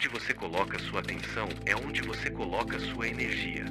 Onde você coloca sua atenção é onde você coloca sua energia.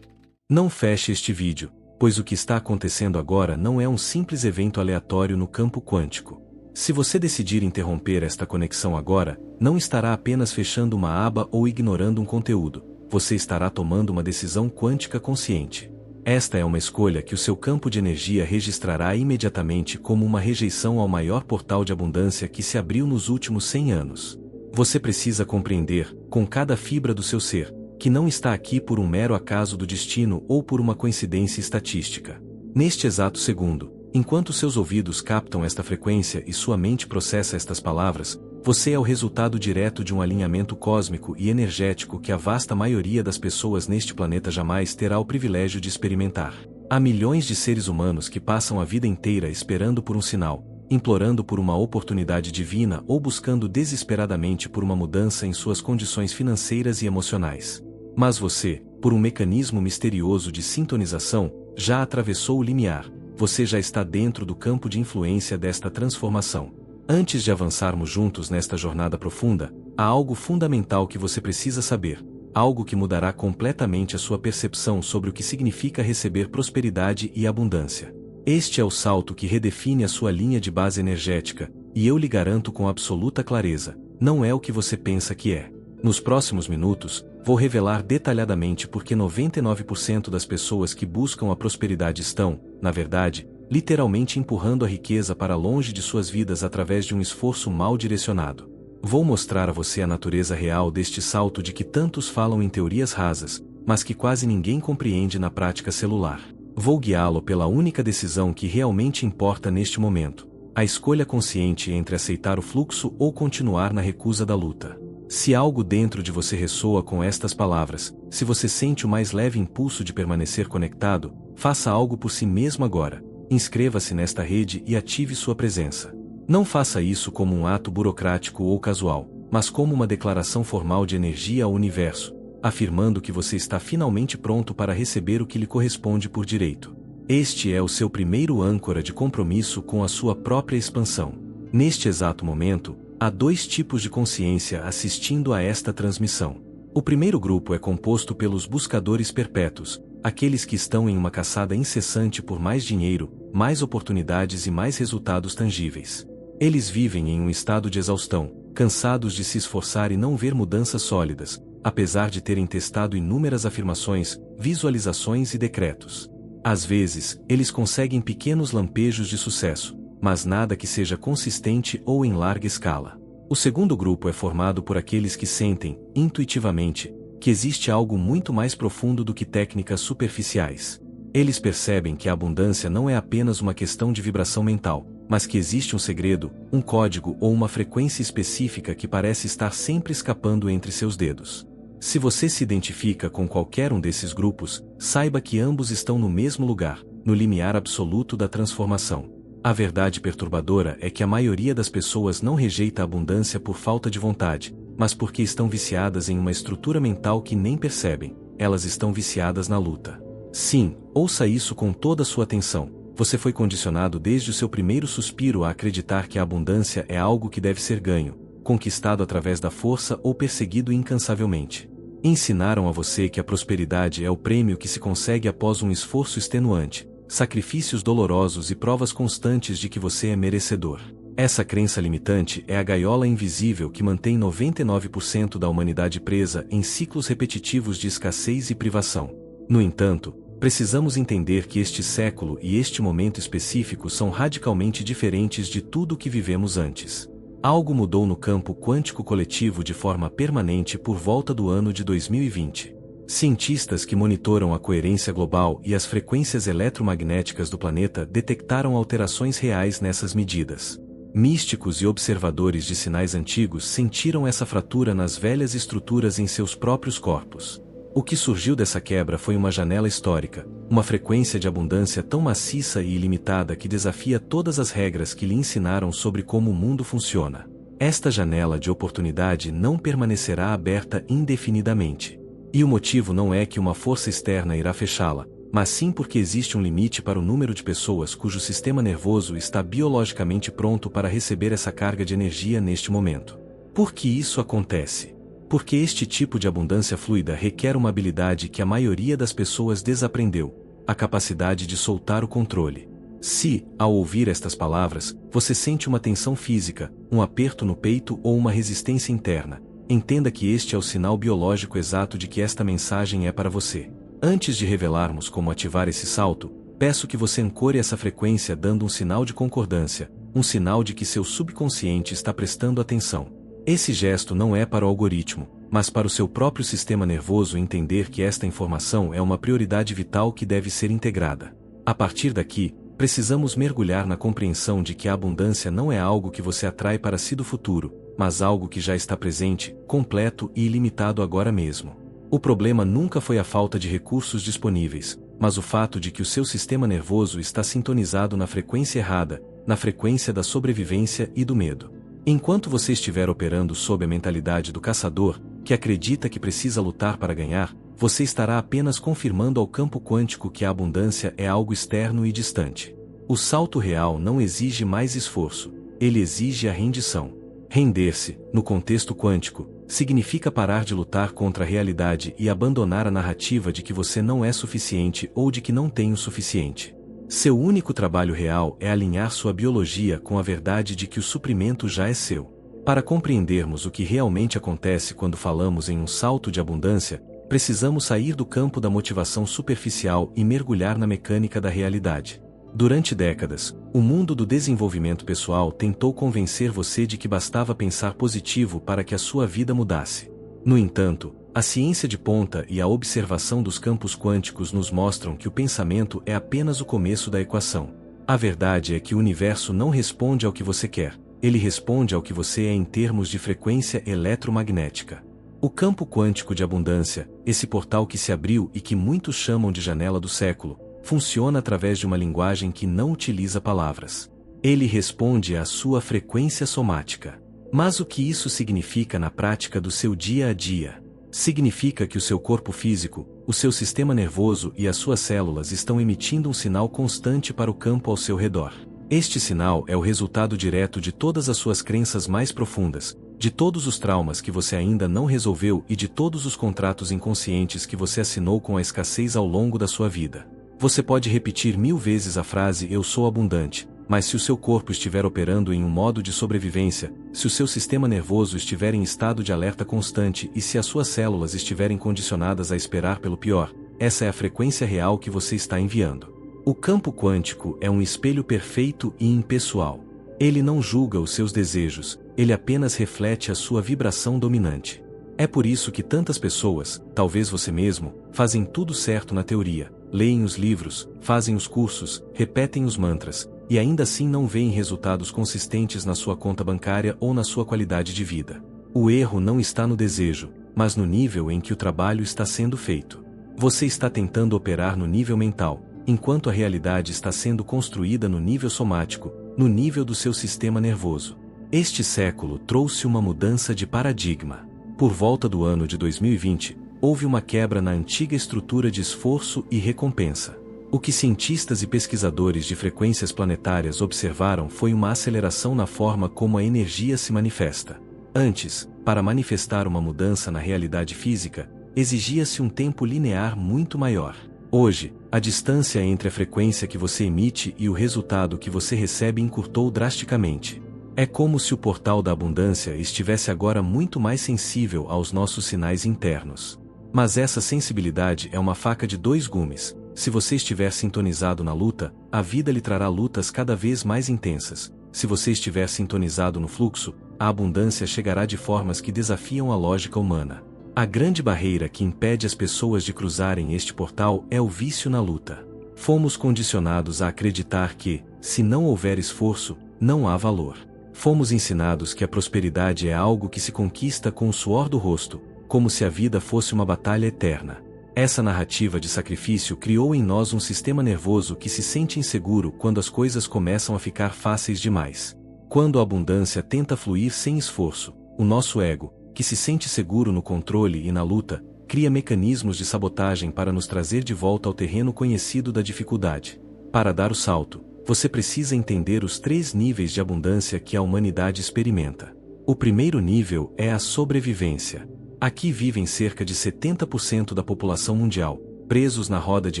Não feche este vídeo, pois o que está acontecendo agora não é um simples evento aleatório no campo quântico. Se você decidir interromper esta conexão agora, não estará apenas fechando uma aba ou ignorando um conteúdo, você estará tomando uma decisão quântica consciente. Esta é uma escolha que o seu campo de energia registrará imediatamente como uma rejeição ao maior portal de abundância que se abriu nos últimos 100 anos. Você precisa compreender, com cada fibra do seu ser, que não está aqui por um mero acaso do destino ou por uma coincidência estatística. Neste exato segundo, enquanto seus ouvidos captam esta frequência e sua mente processa estas palavras, você é o resultado direto de um alinhamento cósmico e energético que a vasta maioria das pessoas neste planeta jamais terá o privilégio de experimentar. Há milhões de seres humanos que passam a vida inteira esperando por um sinal, implorando por uma oportunidade divina ou buscando desesperadamente por uma mudança em suas condições financeiras e emocionais. Mas você, por um mecanismo misterioso de sintonização, já atravessou o limiar, você já está dentro do campo de influência desta transformação. Antes de avançarmos juntos nesta jornada profunda, há algo fundamental que você precisa saber, algo que mudará completamente a sua percepção sobre o que significa receber prosperidade e abundância. Este é o salto que redefine a sua linha de base energética, e eu lhe garanto com absoluta clareza, não é o que você pensa que é. Nos próximos minutos, vou revelar detalhadamente por que 99% das pessoas que buscam a prosperidade estão, na verdade, literalmente empurrando a riqueza para longe de suas vidas através de um esforço mal direcionado. Vou mostrar a você a natureza real deste salto de que tantos falam em teorias rasas, mas que quase ninguém compreende na prática celular. Vou guiá-lo pela única decisão que realmente importa neste momento, a escolha consciente entre aceitar o fluxo ou continuar na recusa da luta. Se algo dentro de você ressoa com estas palavras, se você sente o mais leve impulso de permanecer conectado, faça algo por si mesmo agora. Inscreva-se nesta rede e ative sua presença. Não faça isso como um ato burocrático ou casual, mas como uma declaração formal de energia ao universo, afirmando que você está finalmente pronto para receber o que lhe corresponde por direito. Este é o seu primeiro âncora de compromisso com a sua própria expansão. Neste exato momento, há dois tipos de consciência assistindo a esta transmissão. O primeiro grupo é composto pelos buscadores perpétuos, aqueles que estão em uma caçada incessante por mais dinheiro, mais oportunidades e mais resultados tangíveis. Eles vivem em um estado de exaustão, cansados de se esforçar e não ver mudanças sólidas, apesar de terem testado inúmeras afirmações, visualizações e decretos. Às vezes, eles conseguem pequenos lampejos de sucesso, mas nada que seja consistente ou em larga escala. O segundo grupo é formado por aqueles que sentem, intuitivamente, que existe algo muito mais profundo do que técnicas superficiais. Eles percebem que a abundância não é apenas uma questão de vibração mental, mas que existe um segredo, um código ou uma frequência específica que parece estar sempre escapando entre seus dedos. Se você se identifica com qualquer um desses grupos, saiba que ambos estão no mesmo lugar, no limiar absoluto da transformação. A verdade perturbadora é que a maioria das pessoas não rejeita a abundância por falta de vontade, mas porque estão viciadas em uma estrutura mental que nem percebem, elas estão viciadas na luta. Sim, ouça isso com toda a sua atenção. Você foi condicionado desde o seu primeiro suspiro a acreditar que a abundância é algo que deve ser ganho, conquistado através da força ou perseguido incansavelmente. Ensinaram a você que a prosperidade é o prêmio que se consegue após um esforço extenuante, sacrifícios dolorosos e provas constantes de que você é merecedor. Essa crença limitante é a gaiola invisível que mantém 99% da humanidade presa em ciclos repetitivos de escassez e privação. No entanto, precisamos entender que este século e este momento específico são radicalmente diferentes de tudo o que vivemos antes. Algo mudou no campo quântico coletivo de forma permanente por volta do ano de 2020. Cientistas que monitoram a coerência global e as frequências eletromagnéticas do planeta detectaram alterações reais nessas medidas. Místicos e observadores de sinais antigos sentiram essa fratura nas velhas estruturas em seus próprios corpos. O que surgiu dessa quebra foi uma janela histórica, uma frequência de abundância tão maciça e ilimitada que desafia todas as regras que lhe ensinaram sobre como o mundo funciona. Esta janela de oportunidade não permanecerá aberta indefinidamente. E o motivo não é que uma força externa irá fechá-la, mas sim porque existe um limite para o número de pessoas cujo sistema nervoso está biologicamente pronto para receber essa carga de energia neste momento. Por que isso acontece? Porque este tipo de abundância fluida requer uma habilidade que a maioria das pessoas desaprendeu: a capacidade de soltar o controle. Se, ao ouvir estas palavras, você sente uma tensão física, um aperto no peito ou uma resistência interna, entenda que este é o sinal biológico exato de que esta mensagem é para você. Antes de revelarmos como ativar esse salto, peço que você ancore essa frequência dando um sinal de concordância, um sinal de que seu subconsciente está prestando atenção. Esse gesto não é para o algoritmo, mas para o seu próprio sistema nervoso entender que esta informação é uma prioridade vital que deve ser integrada. A partir daqui, precisamos mergulhar na compreensão de que a abundância não é algo que você atrai para si do futuro, mas algo que já está presente, completo e ilimitado agora mesmo. O problema nunca foi a falta de recursos disponíveis, mas o fato de que o seu sistema nervoso está sintonizado na frequência errada, na frequência da sobrevivência e do medo. Enquanto você estiver operando sob a mentalidade do caçador, que acredita que precisa lutar para ganhar, você estará apenas confirmando ao campo quântico que a abundância é algo externo e distante. O salto real não exige mais esforço, ele exige a rendição. Render-se, no contexto quântico, significa parar de lutar contra a realidade e abandonar a narrativa de que você não é suficiente ou de que não tem o suficiente. Seu único trabalho real é alinhar sua biologia com a verdade de que o suprimento já é seu. Para compreendermos o que realmente acontece quando falamos em um salto de abundância, precisamos sair do campo da motivação superficial e mergulhar na mecânica da realidade. Durante décadas, o mundo do desenvolvimento pessoal tentou convencer você de que bastava pensar positivo para que a sua vida mudasse. No entanto, a ciência de ponta e a observação dos campos quânticos nos mostram que o pensamento é apenas o começo da equação. A verdade é que o universo não responde ao que você quer, ele responde ao que você é em termos de frequência eletromagnética. O campo quântico de abundância, esse portal que se abriu e que muitos chamam de janela do século, funciona através de uma linguagem que não utiliza palavras. Ele responde à sua frequência somática. Mas o que isso significa na prática do seu dia a dia? Significa que o seu corpo físico, o seu sistema nervoso e as suas células estão emitindo um sinal constante para o campo ao seu redor. Este sinal é o resultado direto de todas as suas crenças mais profundas, de todos os traumas que você ainda não resolveu e de todos os contratos inconscientes que você assinou com a escassez ao longo da sua vida. Você pode repetir 1000 vezes a frase "eu sou abundante", mas se o seu corpo estiver operando em um modo de sobrevivência, se o seu sistema nervoso estiver em estado de alerta constante e se as suas células estiverem condicionadas a esperar pelo pior, essa é a frequência real que você está enviando. O campo quântico é um espelho perfeito e impessoal. Ele não julga os seus desejos, ele apenas reflete a sua vibração dominante. É por isso que tantas pessoas, talvez você mesmo, fazem tudo certo na teoria, leem os livros, fazem os cursos, repetem os mantras, e ainda assim não veem resultados consistentes na sua conta bancária ou na sua qualidade de vida. O erro não está no desejo, mas no nível em que o trabalho está sendo feito. Você está tentando operar no nível mental, enquanto a realidade está sendo construída no nível somático, no nível do seu sistema nervoso. Este século trouxe uma mudança de paradigma. Por volta do ano de 2020, houve uma quebra na antiga estrutura de esforço e recompensa. O que cientistas e pesquisadores de frequências planetárias observaram foi uma aceleração na forma como a energia se manifesta. Antes, para manifestar uma mudança na realidade física, exigia-se um tempo linear muito maior. Hoje, a distância entre a frequência que você emite e o resultado que você recebe encurtou drasticamente. É como se o portal da abundância estivesse agora muito mais sensível aos nossos sinais internos. Mas essa sensibilidade é uma faca de dois gumes. Se você estiver sintonizado na luta, a vida lhe trará lutas cada vez mais intensas. Se você estiver sintonizado no fluxo, a abundância chegará de formas que desafiam a lógica humana. A grande barreira que impede as pessoas de cruzarem este portal é o vício na luta. Fomos condicionados a acreditar que, se não houver esforço, não há valor. Fomos ensinados que a prosperidade é algo que se conquista com o suor do rosto, como se a vida fosse uma batalha eterna. Essa narrativa de sacrifício criou em nós um sistema nervoso que se sente inseguro quando as coisas começam a ficar fáceis demais. Quando a abundância tenta fluir sem esforço, o nosso ego, que se sente seguro no controle e na luta, cria mecanismos de sabotagem para nos trazer de volta ao terreno conhecido da dificuldade. Para dar o salto, você precisa entender os 3 níveis de abundância que a humanidade experimenta. O primeiro nível é a sobrevivência. Aqui vivem cerca de 70% da população mundial, presos na roda de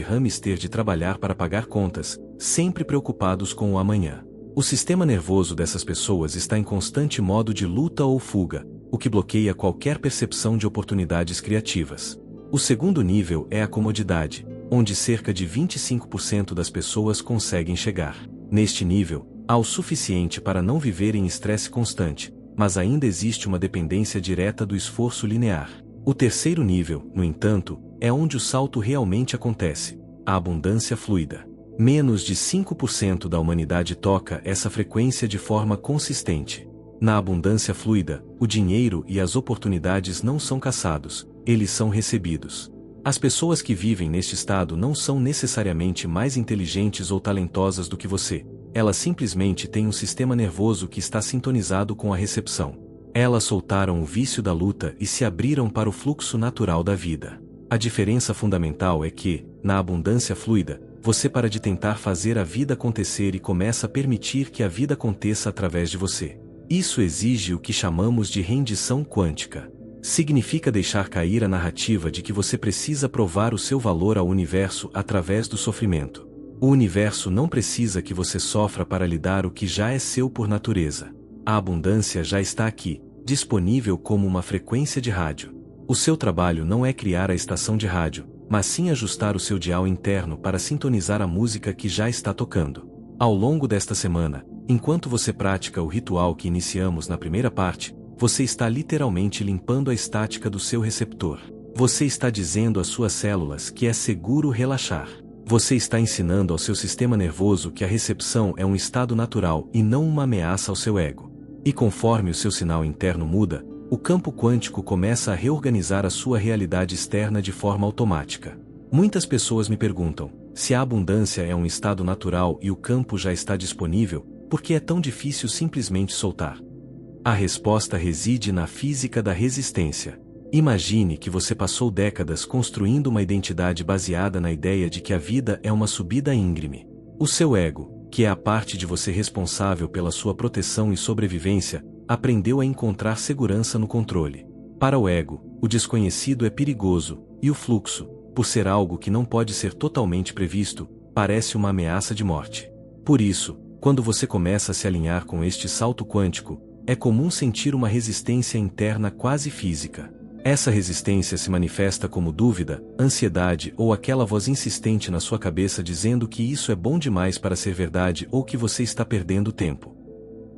hamster de trabalhar para pagar contas, sempre preocupados com o amanhã. O sistema nervoso dessas pessoas está em constante modo de luta ou fuga, o que bloqueia qualquer percepção de oportunidades criativas. O segundo nível é a comodidade, onde cerca de 25% das pessoas conseguem chegar. Neste nível, há o suficiente para não viver em estresse constante, mas ainda existe uma dependência direta do esforço linear. O terceiro nível, no entanto, é onde o salto realmente acontece: a abundância fluida. Menos de 5% da humanidade toca essa frequência de forma consistente. Na abundância fluida, o dinheiro e as oportunidades não são caçados, eles são recebidos. As pessoas que vivem neste estado não são necessariamente mais inteligentes ou talentosas do que você. Elas simplesmente têm um sistema nervoso que está sintonizado com a recepção. Elas soltaram o vício da luta e se abriram para o fluxo natural da vida. A diferença fundamental é que, na abundância fluida, você para de tentar fazer a vida acontecer e começa a permitir que a vida aconteça através de você. Isso exige o que chamamos de rendição quântica. Significa deixar cair a narrativa de que você precisa provar o seu valor ao universo através do sofrimento. O universo não precisa que você sofra para lhe dar o que já é seu por natureza. A abundância já está aqui, disponível como uma frequência de rádio. O seu trabalho não é criar a estação de rádio, mas sim ajustar o seu dial interno para sintonizar a música que já está tocando. Ao longo desta semana, enquanto você pratica o ritual que iniciamos na primeira parte, você está literalmente limpando a estática do seu receptor. Você está dizendo às suas células que é seguro relaxar. Você está ensinando ao seu sistema nervoso que a recepção é um estado natural e não uma ameaça ao seu ego. E conforme o seu sinal interno muda, o campo quântico começa a reorganizar a sua realidade externa de forma automática. Muitas pessoas me perguntam: se a abundância é um estado natural e o campo já está disponível, por que é tão difícil simplesmente soltar? A resposta reside na física da resistência. Imagine que você passou décadas construindo uma identidade baseada na ideia de que a vida é uma subida íngreme. O seu ego, que é a parte de você responsável pela sua proteção e sobrevivência, aprendeu a encontrar segurança no controle. Para o ego, o desconhecido é perigoso, e o fluxo, por ser algo que não pode ser totalmente previsto, parece uma ameaça de morte. Por isso, quando você começa a se alinhar com este salto quântico, é comum sentir uma resistência interna quase física. Essa resistência se manifesta como dúvida, ansiedade ou aquela voz insistente na sua cabeça dizendo que isso é bom demais para ser verdade ou que você está perdendo tempo.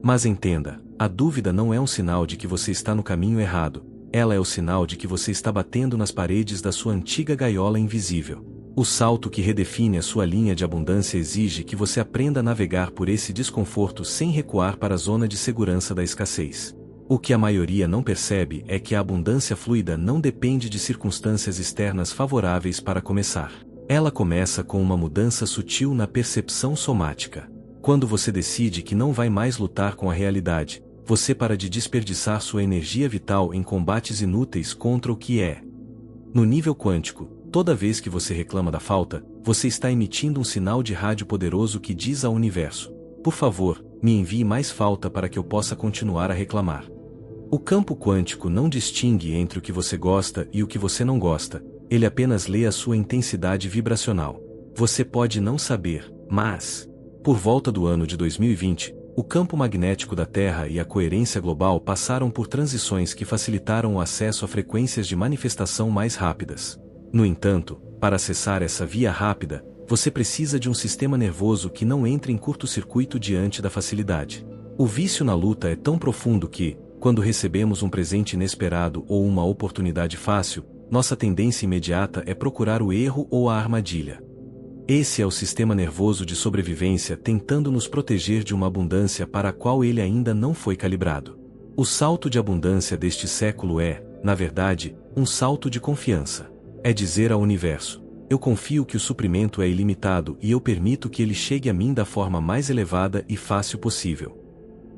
Mas entenda, a dúvida não é um sinal de que você está no caminho errado, ela é o sinal de que você está batendo nas paredes da sua antiga gaiola invisível. O salto que redefine a sua linha de abundância exige que você aprenda a navegar por esse desconforto sem recuar para a zona de segurança da escassez. O que a maioria não percebe é que a abundância fluida não depende de circunstâncias externas favoráveis para começar. Ela começa com uma mudança sutil na percepção somática. Quando você decide que não vai mais lutar com a realidade, você para de desperdiçar sua energia vital em combates inúteis contra o que é. No nível quântico, toda vez que você reclama da falta, você está emitindo um sinal de rádio poderoso que diz ao universo: por favor, me envie mais falta para que eu possa continuar a reclamar. O campo quântico não distingue entre o que você gosta e o que você não gosta, ele apenas lê a sua intensidade vibracional. Você pode não saber, mas, por volta do ano de 2020, o campo magnético da Terra e a coerência global passaram por transições que facilitaram o acesso a frequências de manifestação mais rápidas. No entanto, para acessar essa via rápida, você precisa de um sistema nervoso que não entre em curto-circuito diante da facilidade. O vício na luta é tão profundo que, quando recebemos um presente inesperado ou uma oportunidade fácil, nossa tendência imediata é procurar o erro ou a armadilha. Esse é o sistema nervoso de sobrevivência tentando nos proteger de uma abundância para a qual ele ainda não foi calibrado. O salto de abundância deste século é, na verdade, um salto de confiança. É dizer ao universo: eu confio que o suprimento é ilimitado e eu permito que ele chegue a mim da forma mais elevada e fácil possível.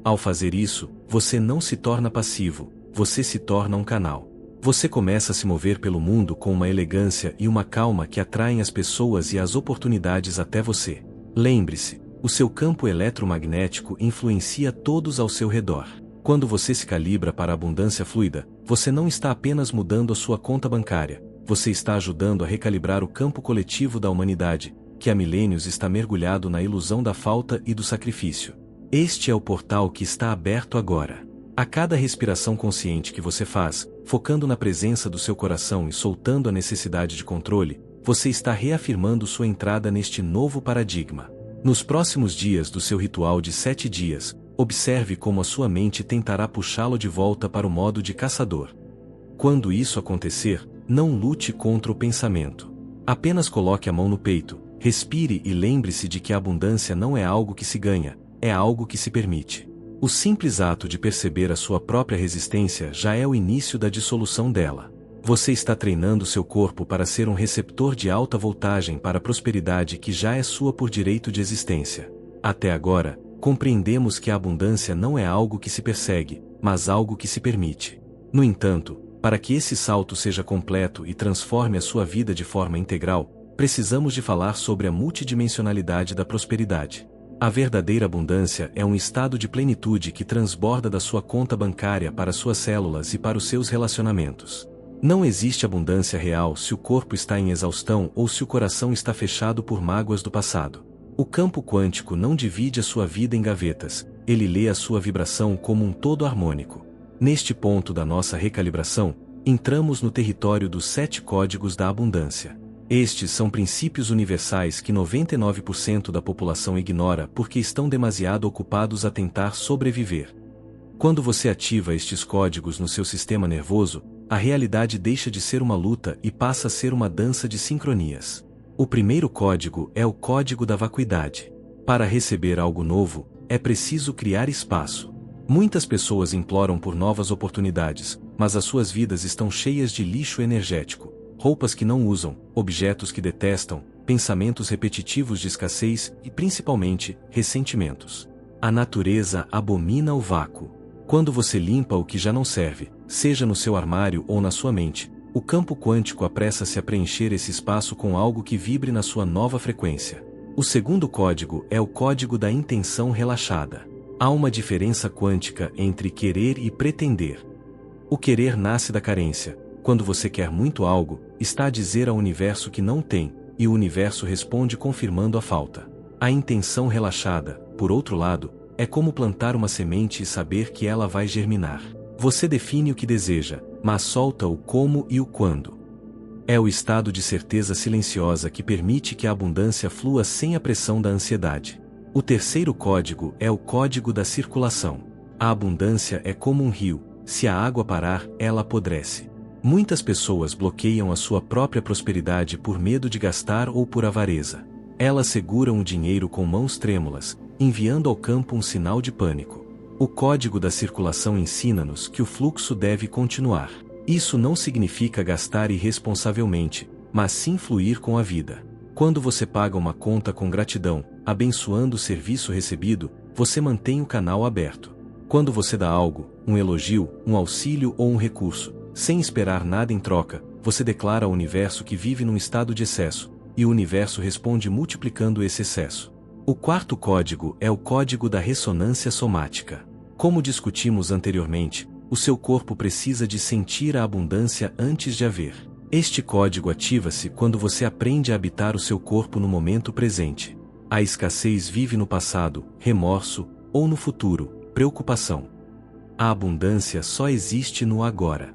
Ao fazer isso, você não se torna passivo, você se torna um canal. Você começa a se mover pelo mundo com uma elegância e uma calma que atraem as pessoas e as oportunidades até você. Lembre-se, o seu campo eletromagnético influencia todos ao seu redor. Quando você se calibra para a abundância fluida, você não está apenas mudando a sua conta bancária, você está ajudando a recalibrar o campo coletivo da humanidade, que há milênios está mergulhado na ilusão da falta e do sacrifício. Este é o portal que está aberto agora. A cada respiração consciente que você faz, focando na presença do seu coração e soltando a necessidade de controle, você está reafirmando sua entrada neste novo paradigma. Nos próximos dias do seu ritual de 7 dias, observe como a sua mente tentará puxá-lo de volta para o modo de caçador. Quando isso acontecer, não lute contra o pensamento. Apenas coloque a mão no peito, respire e lembre-se de que a abundância não é algo que se ganha, é algo que se permite. O simples ato de perceber a sua própria resistência já é o início da dissolução dela. Você está treinando seu corpo para ser um receptor de alta voltagem para a prosperidade que já é sua por direito de existência. Até agora, compreendemos que a abundância não é algo que se persegue, mas algo que se permite. No entanto, para que esse salto seja completo e transforme a sua vida de forma integral, precisamos de falar sobre a multidimensionalidade da prosperidade. A verdadeira abundância é um estado de plenitude que transborda da sua conta bancária para suas células e para os seus relacionamentos. Não existe abundância real se o corpo está em exaustão ou se o coração está fechado por mágoas do passado. O campo quântico não divide a sua vida em gavetas, ele lê a sua vibração como um todo harmônico. Neste ponto da nossa recalibração, entramos no território dos 7 códigos da abundância. Estes são princípios universais que 99% da população ignora porque estão demasiado ocupados a tentar sobreviver. Quando você ativa estes códigos no seu sistema nervoso, a realidade deixa de ser uma luta e passa a ser uma dança de sincronias. O primeiro código é o código da vacuidade. Para receber algo novo, é preciso criar espaço. Muitas pessoas imploram por novas oportunidades, mas as suas vidas estão cheias de lixo energético, roupas que não usam, objetos que detestam, pensamentos repetitivos de escassez e, principalmente, ressentimentos. A natureza abomina o vácuo. Quando você limpa o que já não serve, seja no seu armário ou na sua mente, o campo quântico apressa-se a preencher esse espaço com algo que vibre na sua nova frequência. O segundo código é o código da intenção relaxada. Há uma diferença quântica entre querer e pretender. O querer nasce da carência. Quando você quer muito algo, está a dizer ao universo que não tem, e o universo responde confirmando a falta. A intenção relaxada, por outro lado, é como plantar uma semente e saber que ela vai germinar. Você define o que deseja, mas solta o como e o quando. É o estado de certeza silenciosa que permite que a abundância flua sem a pressão da ansiedade. O terceiro código é o código da circulação. A abundância é como um rio, se a água parar, ela apodrece. Muitas pessoas bloqueiam a sua própria prosperidade por medo de gastar ou por avareza. Elas seguram o dinheiro com mãos trêmulas, enviando ao campo um sinal de pânico. O código da circulação ensina-nos que o fluxo deve continuar. Isso não significa gastar irresponsavelmente, mas sim fluir com a vida. Quando você paga uma conta com gratidão, abençoando o serviço recebido, você mantém o canal aberto. Quando você dá algo, um elogio, um auxílio ou um recurso, sem esperar nada em troca, você declara ao universo que vive num estado de excesso, e o universo responde multiplicando esse excesso. O quarto código é o código da ressonância somática. Como discutimos anteriormente, o seu corpo precisa de sentir a abundância antes de haver. Este código ativa-se quando você aprende a habitar o seu corpo no momento presente. A escassez vive no passado, remorso, ou no futuro, preocupação. A abundância só existe no agora.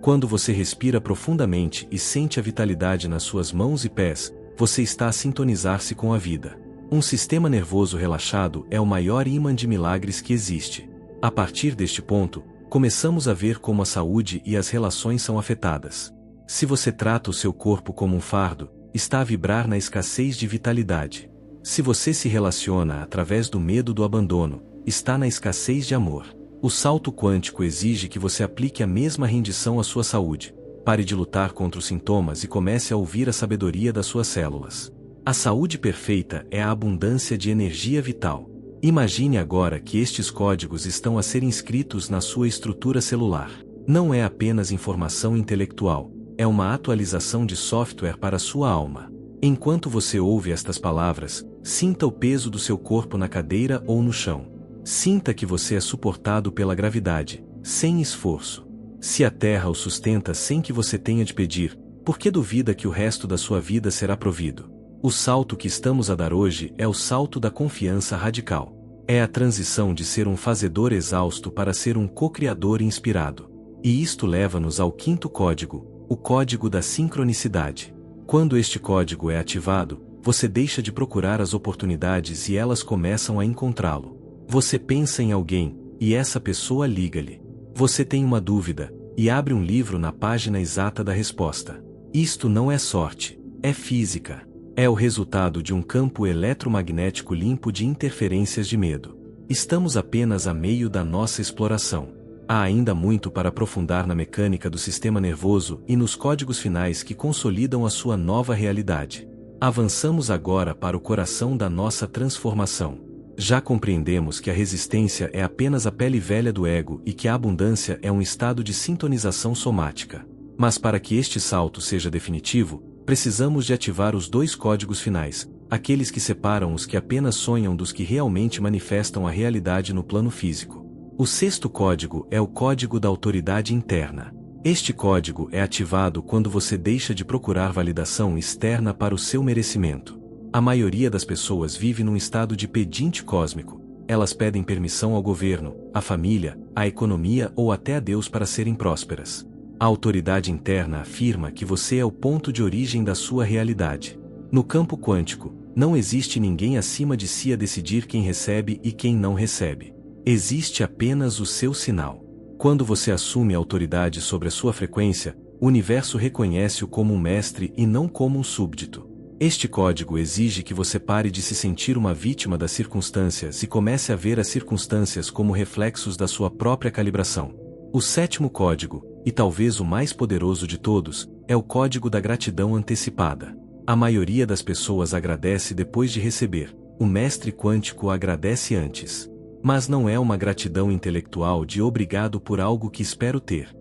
Quando você respira profundamente e sente a vitalidade nas suas mãos e pés, você está a sintonizar-se com a vida. Um sistema nervoso relaxado é o maior ímã de milagres que existe. A partir deste ponto, começamos a ver como a saúde e as relações são afetadas. Se você trata o seu corpo como um fardo, está a vibrar na escassez de vitalidade. Se você se relaciona através do medo do abandono, está na escassez de amor. O salto quântico exige que você aplique a mesma rendição à sua saúde. Pare de lutar contra os sintomas e comece a ouvir a sabedoria das suas células. A saúde perfeita é a abundância de energia vital. Imagine agora que estes códigos estão a ser inscritos na sua estrutura celular. Não é apenas informação intelectual, é uma atualização de software para a sua alma. Enquanto você ouve estas palavras, sinta o peso do seu corpo na cadeira ou no chão. Sinta que você é suportado pela gravidade, sem esforço. Se a terra o sustenta sem que você tenha de pedir, por que duvida que o resto da sua vida será provido? O salto que estamos a dar hoje é o salto da confiança radical. É a transição de ser um fazedor exausto para ser um co-criador inspirado. E isto leva-nos ao quinto código, o código da sincronicidade. Quando este código é ativado, você deixa de procurar as oportunidades e elas começam a encontrá-lo. Você pensa em alguém, e essa pessoa liga-lhe. Você tem uma dúvida, e abre um livro na página exata da resposta. Isto não é sorte, é física. É o resultado de um campo eletromagnético limpo de interferências de medo. Estamos apenas a meio da nossa exploração. Há ainda muito para aprofundar na mecânica do sistema nervoso e nos códigos finais que consolidam a sua nova realidade. Avançamos agora para o coração da nossa transformação. Já compreendemos que a resistência é apenas a pele velha do ego e que a abundância é um estado de sintonização somática. Mas para que este salto seja definitivo, precisamos de ativar os dois códigos finais, aqueles que separam os que apenas sonham dos que realmente manifestam a realidade no plano físico. O sexto código é o código da autoridade interna. Este código é ativado quando você deixa de procurar validação externa para o seu merecimento. A maioria das pessoas vive num estado de pedinte cósmico. Elas pedem permissão ao governo, à família, à economia ou até a Deus para serem prósperas. A autoridade interna afirma que você é o ponto de origem da sua realidade. No campo quântico, não existe ninguém acima de si a decidir quem recebe e quem não recebe. Existe apenas o seu sinal. Quando você assume a autoridade sobre a sua frequência, o universo reconhece-o como um mestre e não como um súbdito. Este código exige que você pare de se sentir uma vítima das circunstâncias e comece a ver as circunstâncias como reflexos da sua própria calibração. O sétimo código, e talvez o mais poderoso de todos, é o código da gratidão antecipada. A maioria das pessoas agradece depois de receber. O mestre quântico agradece antes. Mas não é uma gratidão intelectual de obrigado por algo que espero ter.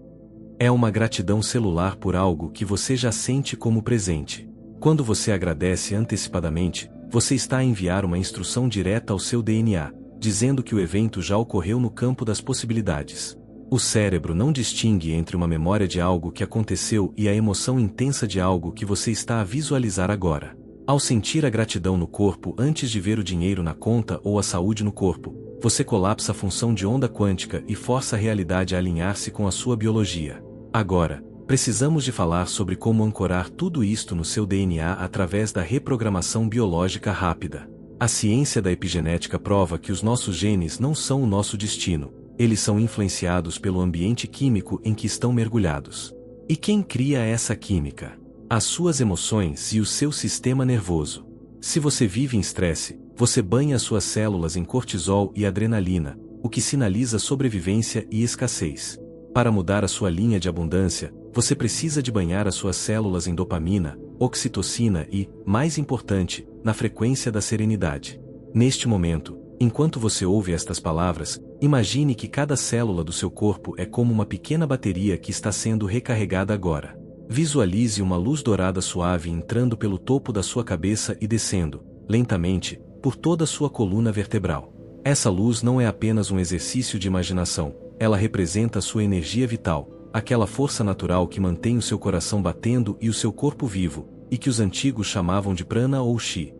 É uma gratidão celular por algo que você já sente como presente. Quando você agradece antecipadamente, você está a enviar uma instrução direta ao seu DNA, dizendo que o evento já ocorreu no campo das possibilidades. O cérebro não distingue entre uma memória de algo que aconteceu e a emoção intensa de algo que você está a visualizar agora. Ao sentir a gratidão no corpo antes de ver o dinheiro na conta ou a saúde no corpo, você colapsa a função de onda quântica e força a realidade a alinhar-se com a sua biologia. Agora, precisamos de falar sobre como ancorar tudo isto no seu DNA através da reprogramação biológica rápida. A ciência da epigenética prova que os nossos genes não são o nosso destino, eles são influenciados pelo ambiente químico em que estão mergulhados. E quem cria essa química? As suas emoções e o seu sistema nervoso. Se você vive em estresse, você banha as suas células em cortisol e adrenalina, o que sinaliza sobrevivência e escassez. Para mudar a sua linha de abundância, você precisa de banhar as suas células em dopamina, oxitocina e, mais importante, na frequência da serenidade. Neste momento, enquanto você ouve estas palavras, imagine que cada célula do seu corpo é como uma pequena bateria que está sendo recarregada agora. Visualize uma luz dourada suave entrando pelo topo da sua cabeça e descendo, lentamente, por toda a sua coluna vertebral. Essa luz não é apenas um exercício de imaginação, ela representa a sua energia vital, aquela força natural que mantém o seu coração batendo e o seu corpo vivo, e que os antigos chamavam de prana ou chi.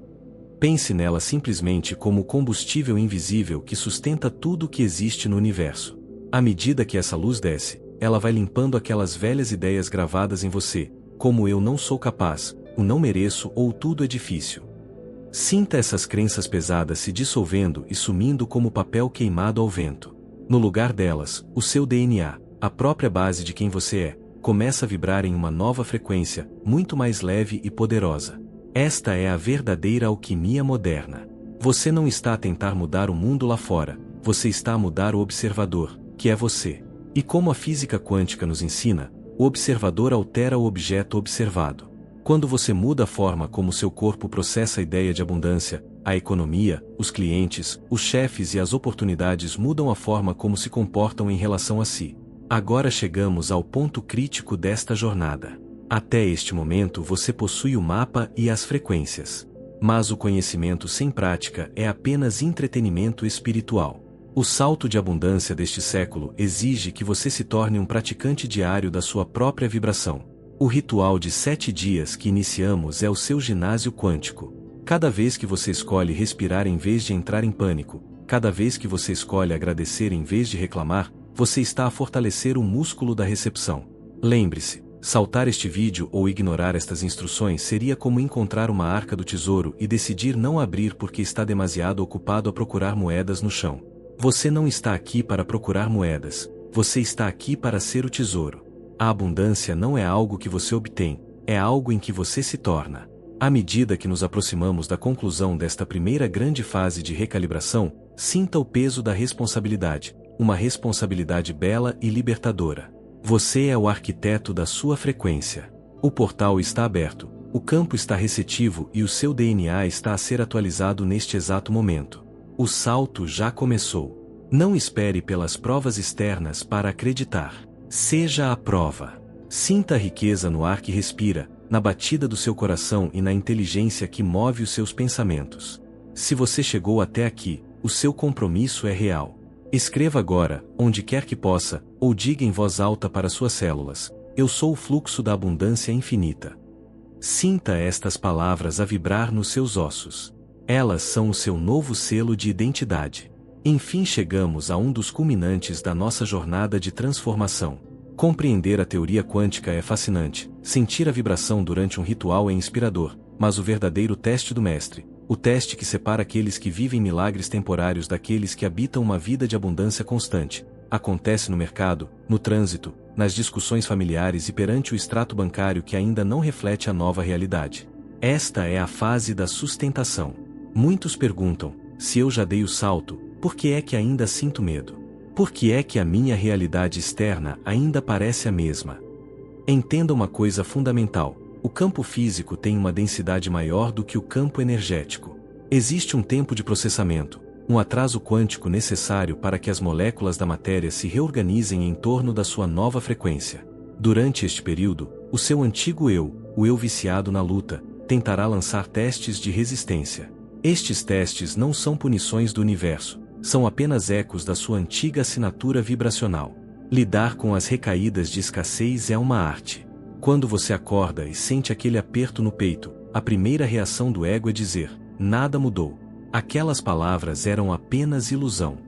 Pense nela simplesmente como o combustível invisível que sustenta tudo o que existe no universo. À medida que essa luz desce, ela vai limpando aquelas velhas ideias gravadas em você, como eu não sou capaz, o não mereço ou tudo é difícil. Sinta essas crenças pesadas se dissolvendo e sumindo como papel queimado ao vento. No lugar delas, o seu DNA, a própria base de quem você é, começa a vibrar em uma nova frequência, muito mais leve e poderosa. Esta é a verdadeira alquimia moderna. Você não está a tentar mudar o mundo lá fora, você está a mudar o observador, que é você. E como a física quântica nos ensina, o observador altera o objeto observado. Quando você muda a forma como seu corpo processa a ideia de abundância, a economia, os clientes, os chefes e as oportunidades mudam a forma como se comportam em relação a si. Agora chegamos ao ponto crítico desta jornada. Até este momento você possui o mapa e as frequências. Mas o conhecimento sem prática é apenas entretenimento espiritual. O salto de abundância deste século exige que você se torne um praticante diário da sua própria vibração. O ritual de 7 dias que iniciamos é o seu ginásio quântico. Cada vez que você escolhe respirar em vez de entrar em pânico, cada vez que você escolhe agradecer em vez de reclamar, você está a fortalecer o músculo da recepção. Lembre-se, saltar este vídeo ou ignorar estas instruções seria como encontrar uma arca do tesouro e decidir não abrir porque está demasiado ocupado a procurar moedas no chão. Você não está aqui para procurar moedas, você está aqui para ser o tesouro. A abundância não é algo que você obtém, é algo em que você se torna. À medida que nos aproximamos da conclusão desta primeira grande fase de recalibração, sinta o peso da responsabilidade, uma responsabilidade bela e libertadora. Você é o arquiteto da sua frequência. O portal está aberto, o campo está receptivo e o seu DNA está a ser atualizado neste exato momento. O salto já começou. Não espere pelas provas externas para acreditar. Seja a prova. Sinta a riqueza no ar que respira, na batida do seu coração e na inteligência que move os seus pensamentos. Se você chegou até aqui, o seu compromisso é real. Escreva agora, onde quer que possa, ou diga em voz alta para suas células: eu sou o fluxo da abundância infinita. Sinta estas palavras a vibrar nos seus ossos. Elas são o seu novo selo de identidade. Enfim chegamos a um dos culminantes da nossa jornada de transformação. Compreender a teoria quântica é fascinante, sentir a vibração durante um ritual é inspirador, mas o verdadeiro teste do mestre, o teste que separa aqueles que vivem milagres temporários daqueles que habitam uma vida de abundância constante, acontece no mercado, no trânsito, nas discussões familiares e perante o extrato bancário que ainda não reflete a nova realidade. Esta é a fase da sustentação. Muitos perguntam: se eu já dei o salto, por que é que ainda sinto medo? Por que é que a minha realidade externa ainda parece a mesma? Entenda uma coisa fundamental: o campo físico tem uma densidade maior do que o campo energético. Existe um tempo de processamento, um atraso quântico necessário para que as moléculas da matéria se reorganizem em torno da sua nova frequência. Durante este período, o seu antigo eu, o eu viciado na luta, tentará lançar testes de resistência. Estes testes não são punições do universo, são apenas ecos da sua antiga assinatura vibracional. Lidar com as recaídas de escassez é uma arte. Quando você acorda e sente aquele aperto no peito, a primeira reação do ego é dizer: nada mudou. Aquelas palavras eram apenas ilusão.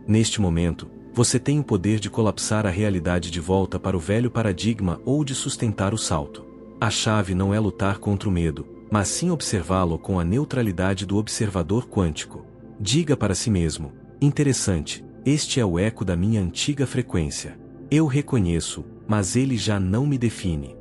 Neste momento, você tem o poder de colapsar a realidade de volta para o velho paradigma ou de sustentar o salto. A chave não é lutar contra o medo, mas sim observá-lo com a neutralidade do observador quântico. Diga para si mesmo: interessante, este é o eco da minha antiga frequência. Eu reconheço, mas ele já não me define.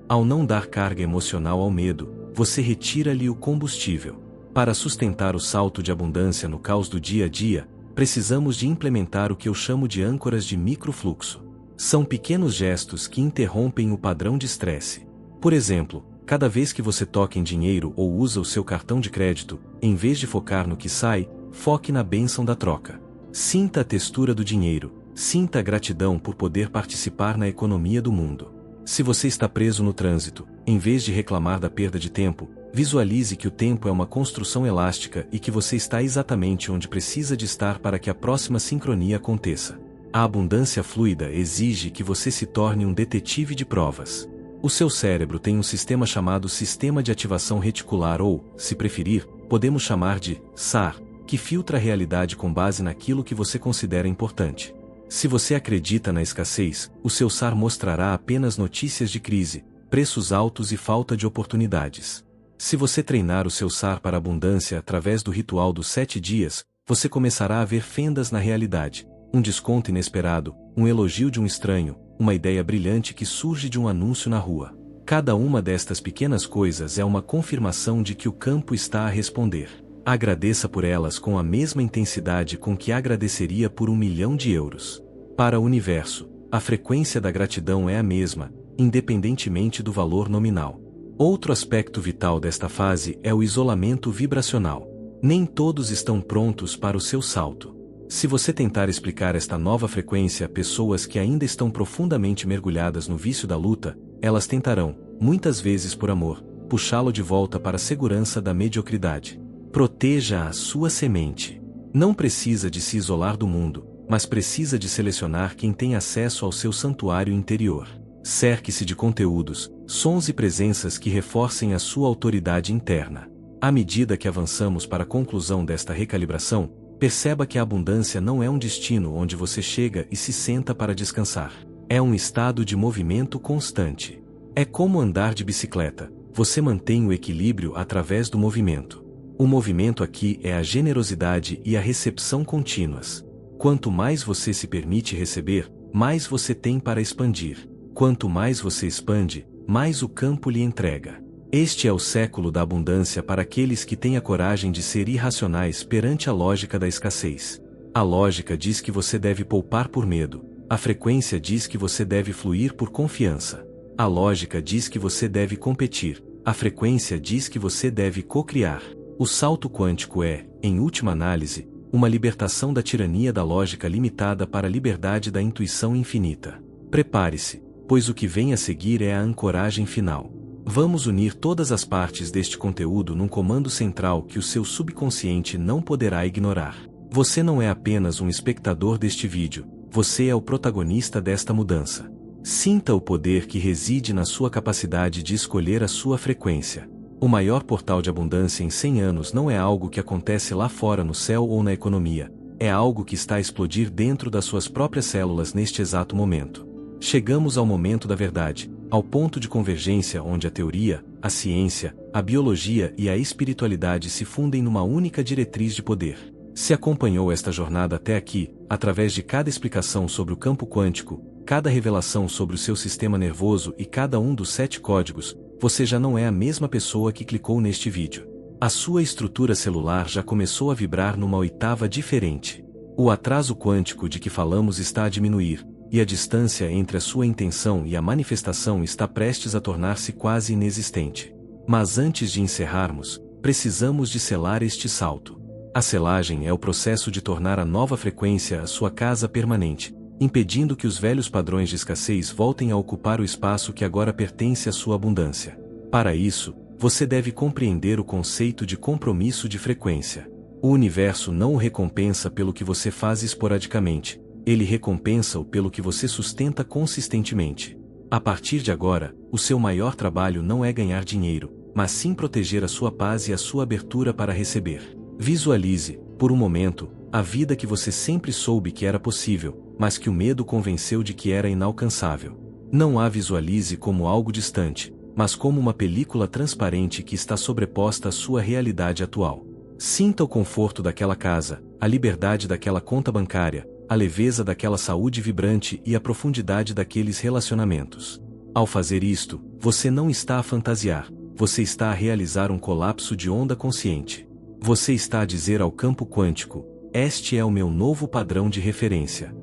Ao não dar carga emocional ao medo, você retira-lhe o combustível. Para sustentar o salto de abundância no caos do dia a dia, precisamos de implementar o que eu chamo de âncoras de microfluxo. São pequenos gestos que interrompem o padrão de estresse. Por exemplo, cada vez que você toca em dinheiro ou usa o seu cartão de crédito, em vez de focar no que sai, foque na bênção da troca. Sinta a textura do dinheiro, sinta a gratidão por poder participar na economia do mundo. Se você está preso no trânsito, em vez de reclamar da perda de tempo, visualize que o tempo é uma construção elástica e que você está exatamente onde precisa de estar para que a próxima sincronia aconteça. A abundância fluida exige que você se torne um detetive de provas. O seu cérebro tem um sistema chamado Sistema de Ativação Reticular ou, se preferir, podemos chamar de SAR, que filtra a realidade com base naquilo que você considera importante. Se você acredita na escassez, o seu SAR mostrará apenas notícias de crise, preços altos e falta de oportunidades. Se você treinar o seu SAR para abundância através do ritual dos 7 dias, você começará a ver fendas na realidade, um desconto inesperado, um elogio de um estranho, uma ideia brilhante que surge de um anúncio na rua. Cada uma destas pequenas coisas é uma confirmação de que o campo está a responder. Agradeça por elas com a mesma intensidade com que agradeceria por 1 milhão de euros. Para o universo, a frequência da gratidão é a mesma, independentemente do valor nominal. Outro aspecto vital desta fase é o isolamento vibracional. Nem todos estão prontos para o seu salto. Se você tentar explicar esta nova frequência a pessoas que ainda estão profundamente mergulhadas no vício da luta, elas tentarão, muitas vezes por amor, puxá-lo de volta para a segurança da mediocridade. Proteja a sua semente. Não precisa de se isolar do mundo, mas precisa de selecionar quem tem acesso ao seu santuário interior. Cerque-se de conteúdos, sons e presenças que reforcem a sua autoridade interna. À medida que avançamos para a conclusão desta recalibração, perceba que a abundância não é um destino onde você chega e se senta para descansar. É um estado de movimento constante. É como andar de bicicleta, você mantém o equilíbrio através do movimento. O movimento aqui é a generosidade e a recepção contínuas. Quanto mais você se permite receber, mais você tem para expandir. Quanto mais você expande, mais o campo lhe entrega. Este é o século da abundância para aqueles que têm a coragem de ser irracionais perante a lógica da escassez. A lógica diz que você deve poupar por medo, a frequência diz que você deve fluir por confiança. A lógica diz que você deve competir, a frequência diz que você deve co-criar. O salto quântico é, em última análise, uma libertação da tirania da lógica limitada para a liberdade da intuição infinita. Prepare-se, pois o que vem a seguir é a ancoragem final. Vamos unir todas as partes deste conteúdo num comando central que o seu subconsciente não poderá ignorar. Você não é apenas um espectador deste vídeo, você é o protagonista desta mudança. Sinta o poder que reside na sua capacidade de escolher a sua frequência. O maior portal de abundância em 100 anos não é algo que acontece lá fora no céu ou na economia, é algo que está a explodir dentro das suas próprias células neste exato momento. Chegamos ao momento da verdade, ao ponto de convergência onde a teoria, a ciência, a biologia e a espiritualidade se fundem numa única diretriz de poder. Se acompanhou esta jornada até aqui, através de cada explicação sobre o campo quântico, cada revelação sobre o seu sistema nervoso e cada um dos 7 códigos, você já não é a mesma pessoa que clicou neste vídeo. A sua estrutura celular já começou a vibrar numa oitava diferente. O atraso quântico de que falamos está a diminuir, e a distância entre a sua intenção e a manifestação está prestes a tornar-se quase inexistente. Mas antes de encerrarmos, precisamos de selar este salto. A selagem é o processo de tornar a nova frequência a sua casa permanente, impedindo que os velhos padrões de escassez voltem a ocupar o espaço que agora pertence à sua abundância. Para isso, você deve compreender o conceito de compromisso de frequência. O universo não o recompensa pelo que você faz esporadicamente, ele recompensa-o pelo que você sustenta consistentemente. A partir de agora, o seu maior trabalho não é ganhar dinheiro, mas sim proteger a sua paz e a sua abertura para receber. Visualize, por um momento, a vida que você sempre soube que era possível, mas que o medo convenceu de que era inalcançável. Não a visualize como algo distante, mas como uma película transparente que está sobreposta à sua realidade atual. Sinta o conforto daquela casa, a liberdade daquela conta bancária, a leveza daquela saúde vibrante e a profundidade daqueles relacionamentos. Ao fazer isto, você não está a fantasiar, você está a realizar um colapso de onda consciente. Você está a dizer ao campo quântico: este é o meu novo padrão de referência.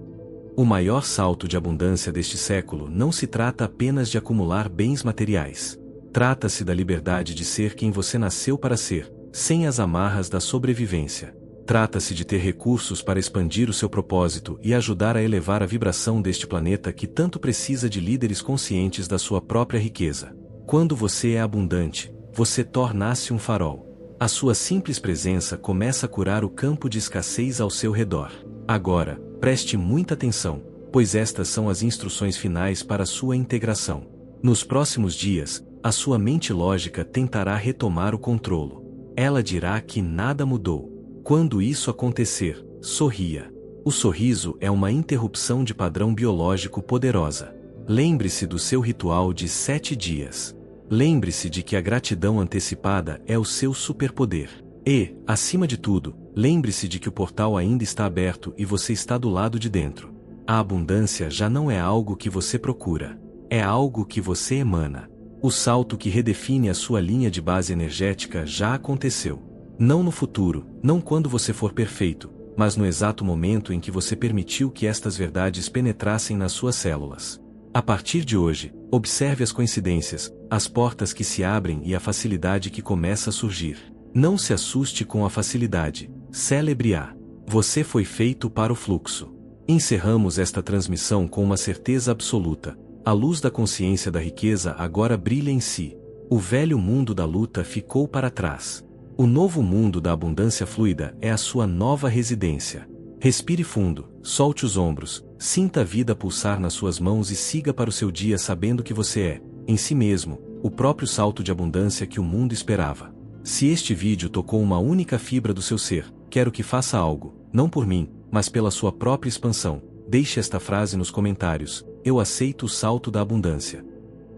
O maior salto de abundância deste século não se trata apenas de acumular bens materiais. Trata-se da liberdade de ser quem você nasceu para ser, sem as amarras da sobrevivência. Trata-se de ter recursos para expandir o seu propósito e ajudar a elevar a vibração deste planeta que tanto precisa de líderes conscientes da sua própria riqueza. Quando você é abundante, você torna-se um farol. A sua simples presença começa a curar o campo de escassez ao seu redor. Agora, preste muita atenção, pois estas são as instruções finais para a sua integração. Nos próximos dias, a sua mente lógica tentará retomar o controle. Ela dirá que nada mudou. Quando isso acontecer, sorria. O sorriso é uma interrupção de padrão biológico poderosa. Lembre-se do seu ritual de 7 dias. Lembre-se de que a gratidão antecipada é o seu superpoder. E, acima de tudo, lembre-se de que o portal ainda está aberto e você está do lado de dentro. A abundância já não é algo que você procura. É algo que você emana. O salto que redefine a sua linha de base energética já aconteceu. Não no futuro, não quando você for perfeito, mas no exato momento em que você permitiu que estas verdades penetrassem nas suas células. A partir de hoje, observe as coincidências, as portas que se abrem e a facilidade que começa a surgir. Não se assuste com a facilidade, celebre-a. Você foi feito para o fluxo. Encerramos esta transmissão com uma certeza absoluta. A luz da consciência da riqueza agora brilha em si. O velho mundo da luta ficou para trás. O novo mundo da abundância fluida é a sua nova residência. Respire fundo, solte os ombros, sinta a vida pulsar nas suas mãos e siga para o seu dia sabendo que você é, em si mesmo, o próprio salto de abundância que o mundo esperava. Se este vídeo tocou uma única fibra do seu ser, quero que faça algo, não por mim, mas pela sua própria expansão. Deixe esta frase nos comentários: eu aceito o salto da abundância.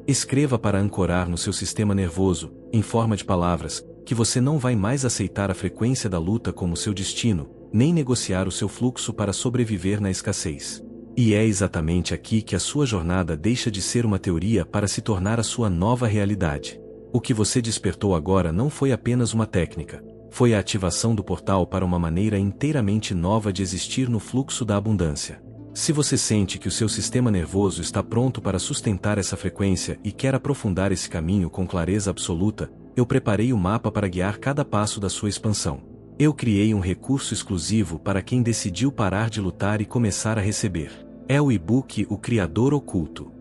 Escreva para ancorar no seu sistema nervoso, em forma de palavras, que você não vai mais aceitar a frequência da luta como seu destino, nem negociar o seu fluxo para sobreviver na escassez. E é exatamente aqui que a sua jornada deixa de ser uma teoria para se tornar a sua nova realidade. O que você despertou agora não foi apenas uma técnica, foi a ativação do portal para uma maneira inteiramente nova de existir no fluxo da abundância. Se você sente que o seu sistema nervoso está pronto para sustentar essa frequência e quer aprofundar esse caminho com clareza absoluta, eu preparei o mapa para guiar cada passo da sua expansão. Eu criei um recurso exclusivo para quem decidiu parar de lutar e começar a receber. É o e-book O Criador Oculto.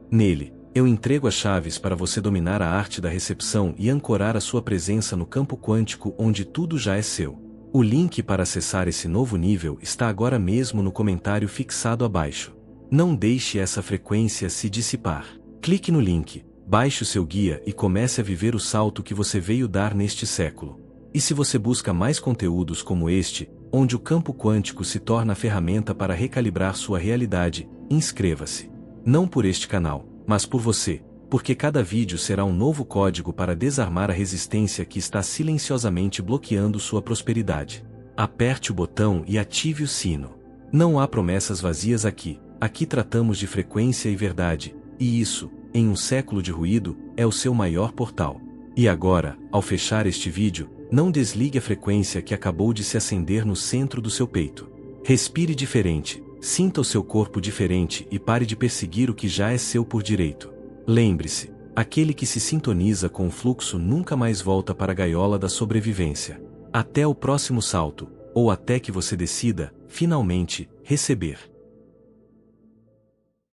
Nele, eu entrego as chaves para você dominar a arte da recepção e ancorar a sua presença no campo quântico onde tudo já é seu. O link para acessar esse novo nível está agora mesmo no comentário fixado abaixo. Não deixe essa frequência se dissipar. Clique no link, baixe o seu guia e comece a viver o salto que você veio dar neste século. E se você busca mais conteúdos como este, onde o campo quântico se torna a ferramenta para recalibrar sua realidade, inscreva-se. Não por este canal, mas por você, porque cada vídeo será um novo código para desarmar a resistência que está silenciosamente bloqueando sua prosperidade. Aperte o botão e ative o sino. Não há promessas vazias aqui, aqui tratamos de frequência e verdade, e isso, em um século de ruído, é o seu maior portal. E agora, ao fechar este vídeo, não desligue a frequência que acabou de se acender no centro do seu peito. Respire diferente, sinta o seu corpo diferente e pare de perseguir o que já é seu por direito. Lembre-se, aquele que se sintoniza com o fluxo nunca mais volta para a gaiola da sobrevivência. Até o próximo salto, ou até que você decida, finalmente, receber.